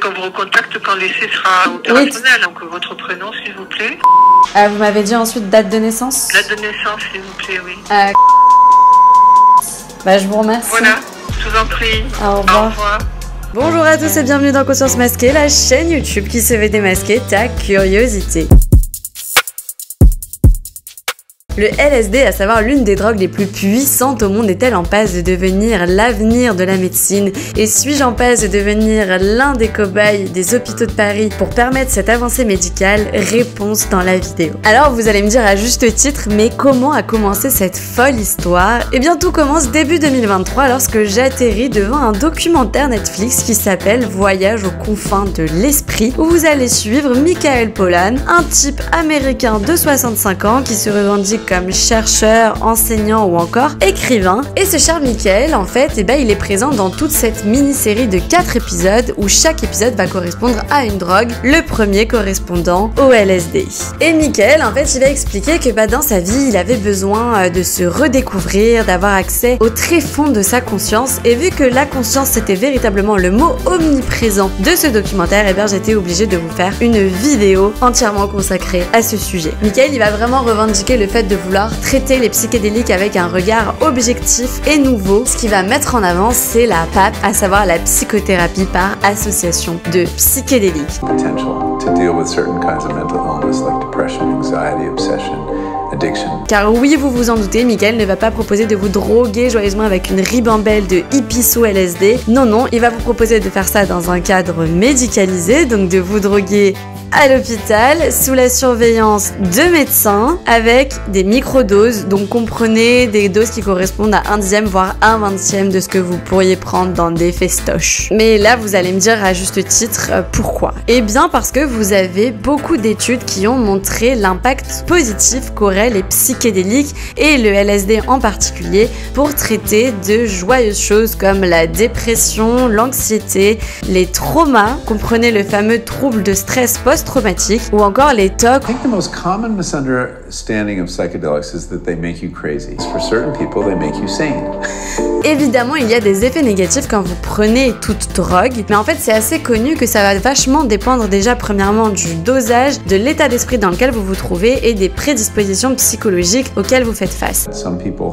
Qu'on vous recontacte quand l'essai sera opérationnel. Donc votre prénom, s'il vous plaît. Vous m'avez dit ensuite date de naissance. Date de naissance, s'il vous plaît, oui. Bah, je vous remercie. Voilà, je vous en prie. Au revoir. Au revoir. Bonjour à tous et bienvenue dans Conscience Masquée, la chaîne YouTube qui se veut démasquer ta curiosité. Le LSD, à savoir l'une des drogues les plus puissantes au monde, est-elle en passe de devenir l'avenir de la médecine? Et suis-je en passe de devenir l'un des cobayes des hôpitaux de Paris pour permettre cette avancée médicale? Réponse dans la vidéo. Alors vous allez me dire à juste titre, mais comment a commencé cette folle histoire? Eh bien tout commence début 2023 lorsque j'atterris devant un documentaire Netflix qui s'appelle Voyage aux confins de l'esprit, où vous allez suivre Michael Pollan, un type américain de 65 ans qui se revendique comme chercheur, enseignant ou encore écrivain. Et ce cher Michael, en fait, il est présent dans toute cette mini-série de 4 épisodes où chaque épisode va correspondre à une drogue, le premier correspondant au LSD. Et Michael, en fait, il va expliquer que dans sa vie, il avait besoin de se redécouvrir, d'avoir accès au tréfonds de sa conscience. Et vu que la conscience, c'était véritablement le mot omniprésent de ce documentaire, j'étais obligée de vous faire une vidéo entièrement consacrée à ce sujet. Michael, il va vraiment revendiquer le fait de vouloir traiter les psychédéliques avec un regard objectif et nouveau. Ce qu'il va mettre en avant, c'est la PAP, à savoir la psychothérapie par association de psychédéliques. Car oui, vous vous en doutez, Michael ne va pas proposer de vous droguer joyeusement avec une ribambelle de hippies sous LSD. Non, il va vous proposer de faire ça dans un cadre médicalisé, donc de vous droguer à l'hôpital, sous la surveillance de médecins, avec des microdoses, donc comprenez des doses qui correspondent à 1/10 voire 1/20 de ce que vous pourriez prendre dans des festoches. Mais là, vous allez me dire à juste titre, pourquoi? Eh bien parce que vous avez beaucoup d'études qui ont montré l'impact positif qu'auraient les psychédéliques et le LSD en particulier pour traiter de joyeuses choses comme la dépression, l'anxiété, les traumas, comprenez le fameux trouble de stress post-traumatique ou encore les TOC. I think the most common misunderstanding of psychedelics is that they make you crazy. For certain people, they make you sane. Évidemment, il y a des effets négatifs quand vous prenez toute drogue, mais en fait, c'est assez connu que ça va vachement dépendre déjà premièrement du dosage, de l'état d'esprit dans lequel vous vous trouvez et des prédispositions psychologiques auxquelles vous faites face. Some people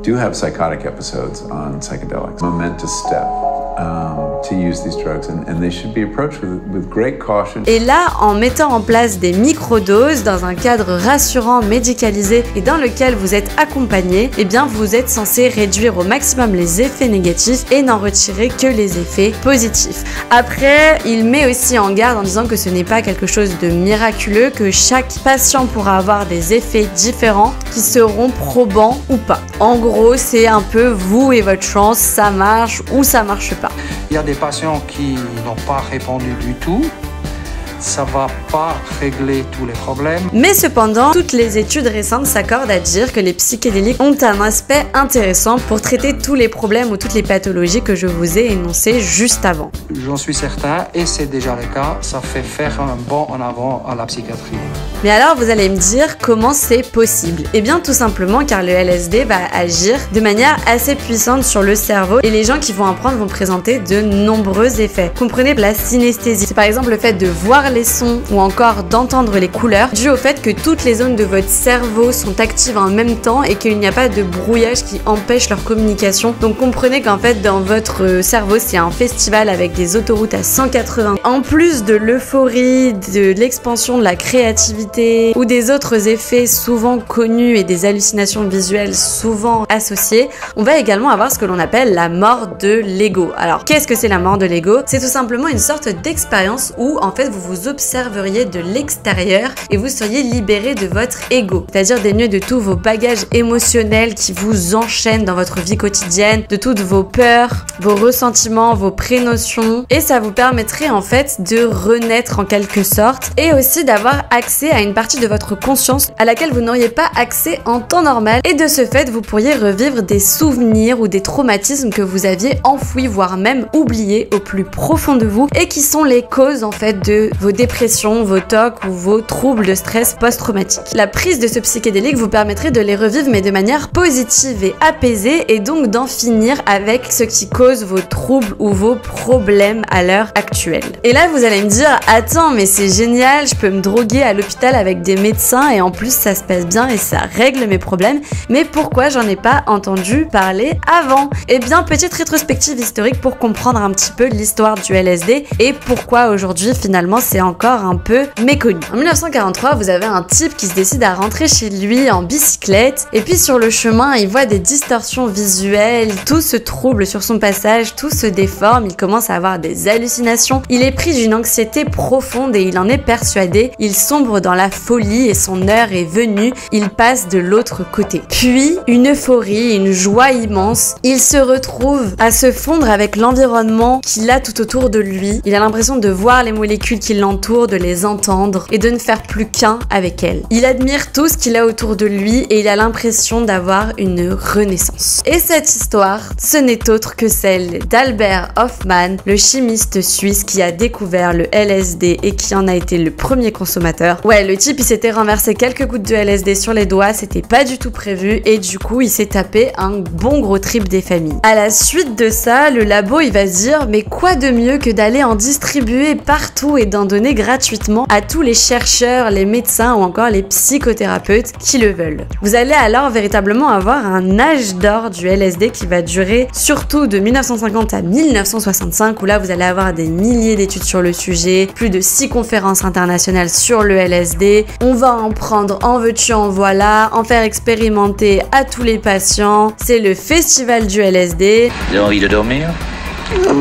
do have psychotic episodes on psychedelics. Momentous step. To use these drugs and they should be approached with great caution. Et là, en mettant en place des microdoses dans un cadre rassurant, médicalisé et dans lequel vous êtes accompagné, vous êtes censé réduire au maximum les effets négatifs et n'en retirer que les effets positifs. Après, il met aussi en garde en disant que ce n'est pas quelque chose de miraculeux, que chaque patient pourra avoir des effets différents qui seront probants ou pas. En gros, c'est un peu vous et votre chance, ça marche ou ça marche pas. Il y a des patients qui n'ont pas répondu du tout. Ça va pas régler tous les problèmes. Mais cependant, toutes les études récentes s'accordent à dire que les psychédéliques ont un aspect intéressant pour traiter tous les problèmes ou toutes les pathologies que je vous ai énoncées juste avant. J'en suis certain, et c'est déjà le cas, ça fait faire un bond en avant à la psychiatrie. Mais alors, vous allez me dire comment c'est possible? Eh bien, tout simplement car le LSD va agir de manière assez puissante sur le cerveau et les gens qui vont en prendre vont présenter de nombreux effets. Comprenez la synesthésie. C'est par exemple le fait de voir les sons ou encore d'entendre les couleurs, dû au fait que toutes les zones de votre cerveau sont actives en même temps et qu'il n'y a pas de brouillage qui empêche leur communication. Donc comprenez qu'en fait dans votre cerveau c'est un festival avec des autoroutes à 180. En plus de l'euphorie, de l'expansion de la créativité ou des autres effets souvent connus et des hallucinations visuelles souvent associées, on va également avoir ce que l'on appelle la mort de l'ego. Alors qu'est-ce que c'est la mort de l'ego? C'est tout simplement une sorte d'expérience où en fait vous observeriez de l'extérieur et vous seriez libéré de votre ego, c'est-à-dire dénué de tous vos bagages émotionnels qui vous enchaînent dans votre vie quotidienne, de toutes vos peurs, vos ressentiments, vos prénotions, et ça vous permettrait en fait de renaître en quelque sorte et aussi d'avoir accès à une partie de votre conscience à laquelle vous n'auriez pas accès en temps normal et de ce fait vous pourriez revivre des souvenirs ou des traumatismes que vous aviez enfouis voire même oubliés au plus profond de vous et qui sont les causes en fait de vos dépressions, vos TOC ou vos troubles de stress post-traumatique. La prise de ce psychédélique vous permettrait de les revivre mais de manière positive et apaisée et donc d'en finir avec ce qui cause vos troubles ou vos problèmes à l'heure actuelle. Et là vous allez me dire attends mais c'est génial, je peux me droguer à l'hôpital avec des médecins et en plus ça se passe bien et ça règle mes problèmes, mais pourquoi j'en ai pas entendu parler avant? Eh bien petite rétrospective historique pour comprendre un petit peu l'histoire du LSD et pourquoi aujourd'hui finalement c'est encore un peu méconnu. En 1943 vous avez un type qui se décide à rentrer chez lui en bicyclette et puis sur le chemin il voit des distorsions visuelles, tout se trouble sur son passage, tout se déforme, il commence à avoir des hallucinations, il est pris d'une anxiété profonde et il en est persuadé, il sombre dans la folie et son heure est venue, il passe de l'autre côté. Puis une euphorie, une joie immense, il se retrouve à se fondre avec l'environnement qu'il a tout autour de lui, il a l'impression de voir les molécules qui l'entourent, de les entendre et de ne faire plus qu'un avec elles. Il admire tout ce qu'il a autour de lui et il a l'impression d'avoir une renaissance. Et cette histoire, ce n'est autre que celle d'Albert Hofmann, le chimiste suisse qui a découvert le LSD et qui en a été le premier consommateur. Ouais, le type il s'était renversé quelques gouttes de LSD sur les doigts, c'était pas du tout prévu et du coup il s'est tapé un bon gros trip des familles. À la suite de ça, le labo il va se dire mais quoi de mieux que d'aller en distribuer partout et d'en donner gratuitement à tous les chercheurs, les médecins ou encore les psychothérapeutes qui le veulent. Vous allez alors véritablement avoir un âge d'or du LSD qui va durer surtout de 1950 à 1965 où là vous allez avoir des milliers d'études sur le sujet, plus de 6 conférences internationales sur le LSD. On va en prendre en veux-tu en voilà, en faire expérimenter à tous les patients. C'est le festival du LSD. Vous avez envie de dormir?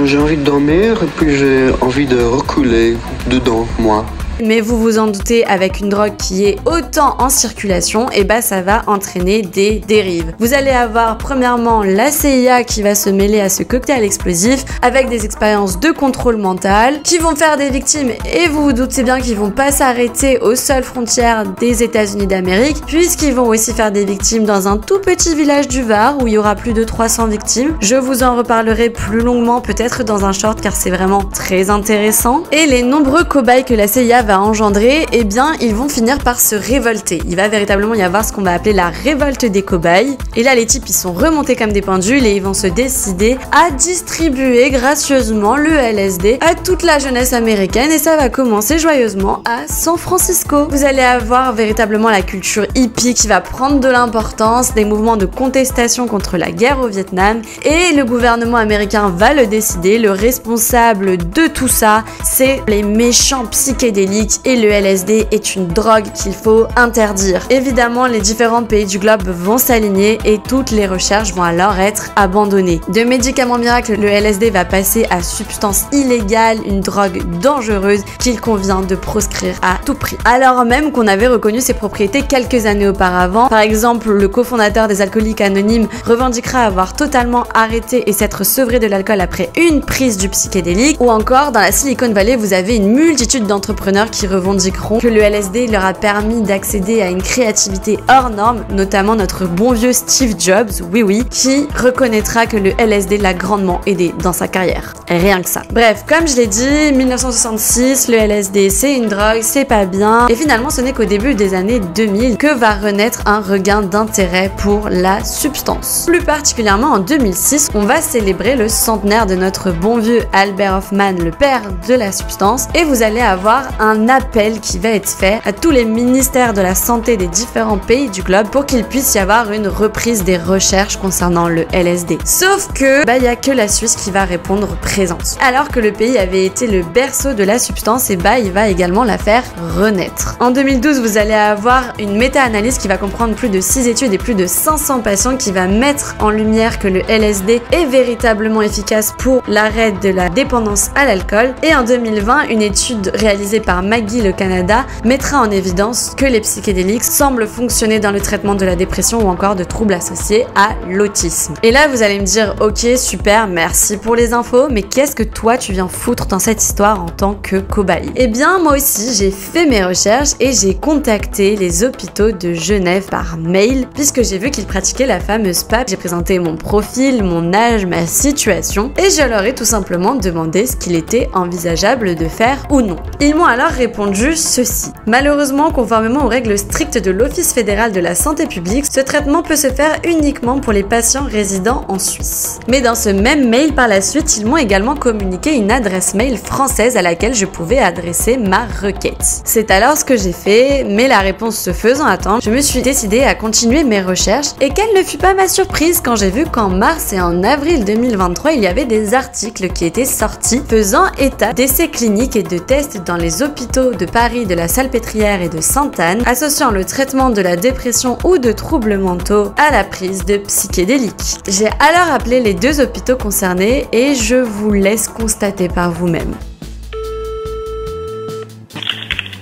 J'ai envie de dormir et puis j'ai envie de reculer dedans, moi. Mais vous vous en doutez, avec une drogue qui est autant en circulation, et bah ça va entraîner des dérives. Vous allez avoir premièrement la CIA qui va se mêler à ce cocktail explosif avec des expériences de contrôle mental qui vont faire des victimes et vous vous doutez bien qu'ils vont pas s'arrêter aux seules frontières des États-Unis d'Amérique puisqu'ils vont aussi faire des victimes dans un tout petit village du Var où il y aura plus de 300 victimes. Je vous en reparlerai plus longuement peut-être dans un short car c'est vraiment très intéressant. Et les nombreux cobayes que la CIA va engendrer, eh bien ils vont finir par se révolter. Il va véritablement y avoir ce qu'on va appeler la révolte des cobayes. Et là les types ils sont remontés comme des pendules et ils vont se décider à distribuer gracieusement le LSD à toute la jeunesse américaine et ça va commencer joyeusement à San Francisco. Vous allez avoir véritablement la culture hippie qui va prendre de l'importance, des mouvements de contestation contre la guerre au Vietnam et le gouvernement américain va le décider. Le responsable de tout ça, c'est les méchants psychédéliques et le LSD est une drogue qu'il faut interdire. Évidemment, les différents pays du globe vont s'aligner et toutes les recherches vont alors être abandonnées. De médicaments miracles, le LSD va passer à substance illégale, une drogue dangereuse qu'il convient de proscrire à tout prix. Alors même qu'on avait reconnu ses propriétés quelques années auparavant. Par exemple, le cofondateur des Alcooliques Anonymes revendiquera avoir totalement arrêté et s'être sevré de l'alcool après une prise du psychédélique. Ou encore, dans la Silicon Valley, vous avez une multitude d'entrepreneurs qui revendiqueront que le LSD leur a permis d'accéder à une créativité hors norme, notamment notre bon vieux Steve Jobs, oui, qui reconnaîtra que le LSD l'a grandement aidé dans sa carrière. Rien que ça. Bref, comme je l'ai dit, 1966, le LSD c'est une drogue, c'est pas bien, et finalement ce n'est qu'au début des années 2000 que va renaître un regain d'intérêt pour la substance. Plus particulièrement en 2006, on va célébrer le centenaire de notre bon vieux Albert Hofmann, le père de la substance, et vous allez avoir un appel qui va être fait à tous les ministères de la santé des différents pays du globe pour qu'il puisse y avoir une reprise des recherches concernant le LSD. Sauf que, il y a que la Suisse qui va répondre présente. Alors que le pays avait été le berceau de la substance, et il va également la faire renaître. En 2012, vous allez avoir une méta-analyse qui va comprendre plus de 6 études et plus de 500 patients qui va mettre en lumière que le LSD est véritablement efficace pour l'arrêt de la dépendance à l'alcool. Et en 2020, une étude réalisée par McGill au Canada mettra en évidence que les psychédéliques semblent fonctionner dans le traitement de la dépression ou encore de troubles associés à l'autisme. Et là, vous allez me dire, ok, super, merci pour les infos, mais qu'est-ce que toi tu viens foutre dans cette histoire en tant que cobaye? Eh bien, moi aussi, j'ai fait mes recherches et j'ai contacté les hôpitaux de Genève par mail, puisque j'ai vu qu'ils pratiquaient la fameuse PAP. J'ai présenté mon profil, mon âge, ma situation, et je leur ai tout simplement demandé ce qu'il était envisageable de faire ou non. Ils m'ont alors répondu ceci. Malheureusement, conformément aux règles strictes de l'Office fédéral de la santé publique, ce traitement peut se faire uniquement pour les patients résidant en Suisse. Mais dans ce même mail par la suite, ils m'ont également communiqué une adresse mail française à laquelle je pouvais adresser ma requête. C'est alors ce que j'ai fait, mais la réponse se faisant attendre, je me suis décidée à continuer mes recherches et quelle ne fut pas ma surprise quand j'ai vu qu'en mars et en avril 2023, il y avait des articles qui étaient sortis faisant état d'essais cliniques et de tests dans les hôpitaux de Paris, de la Salpêtrière et de Sainte-Anne, associant le traitement de la dépression ou de troubles mentaux à la prise de psychédéliques. J'ai alors appelé les deux hôpitaux concernés et je vous laisse constater par vous-même.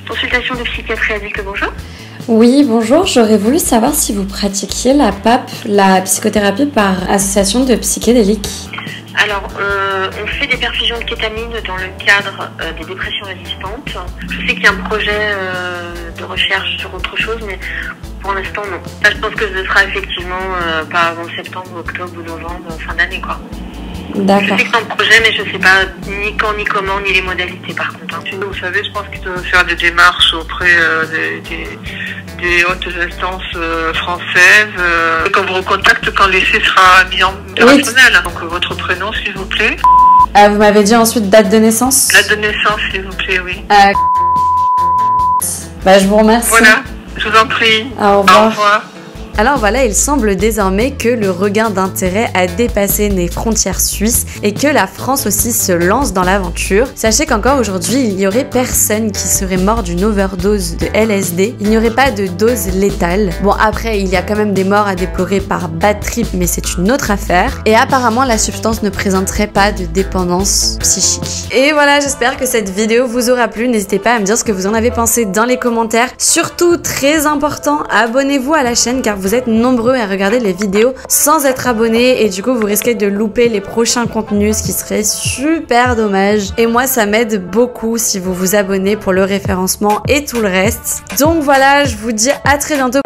Consultation de psychiatrie adulte, bonjour. Oui, bonjour, j'aurais voulu savoir si vous pratiquiez la PAP, la psychothérapie par association de psychédéliques. Alors, on fait des perfusions de kétamine dans le cadre des dépressions résistantes. Je sais qu'il y a un projet de recherche sur autre chose, mais pour l'instant, non. Là, je pense que ce sera effectivement pas avant septembre, octobre ou novembre, fin d'année, quoi. D'accord. Je sais que c'est un projet, mais je sais pas ni quand, ni comment, ni les modalités, par contre. Hein. Vous savez, je pense qu'il doit faire des démarches auprès des hautes instances françaises. Qu'on vous recontacte quand l'essai sera mis en opérationnel. Oui. Donc, votre prénom, s'il vous plaît. Vous m'avez dit ensuite date de naissance? Date de naissance, s'il vous plaît, oui. Je vous remercie. Voilà, je vous en prie. Au revoir. Au revoir. Alors voilà, il semble désormais que le regain d'intérêt a dépassé les frontières suisses et que la France aussi se lance dans l'aventure. Sachez qu'encore aujourd'hui, il n'y aurait personne qui serait mort d'une overdose de LSD. Il n'y aurait pas de dose létale. Bon, après, il y a quand même des morts à déplorer par bad trip, mais c'est une autre affaire. Et apparemment, la substance ne présenterait pas de dépendance psychique. Et voilà, j'espère que cette vidéo vous aura plu. N'hésitez pas à me dire ce que vous en avez pensé dans les commentaires. Surtout, très important, abonnez-vous à la chaîne car vous êtes nombreux à regarder les vidéos sans être abonnés et du coup vous risquez de louper les prochains contenus, ce qui serait super dommage. Et moi ça m'aide beaucoup si vous vous abonnez pour le référencement et tout le reste. Donc voilà, je vous dis à très bientôt.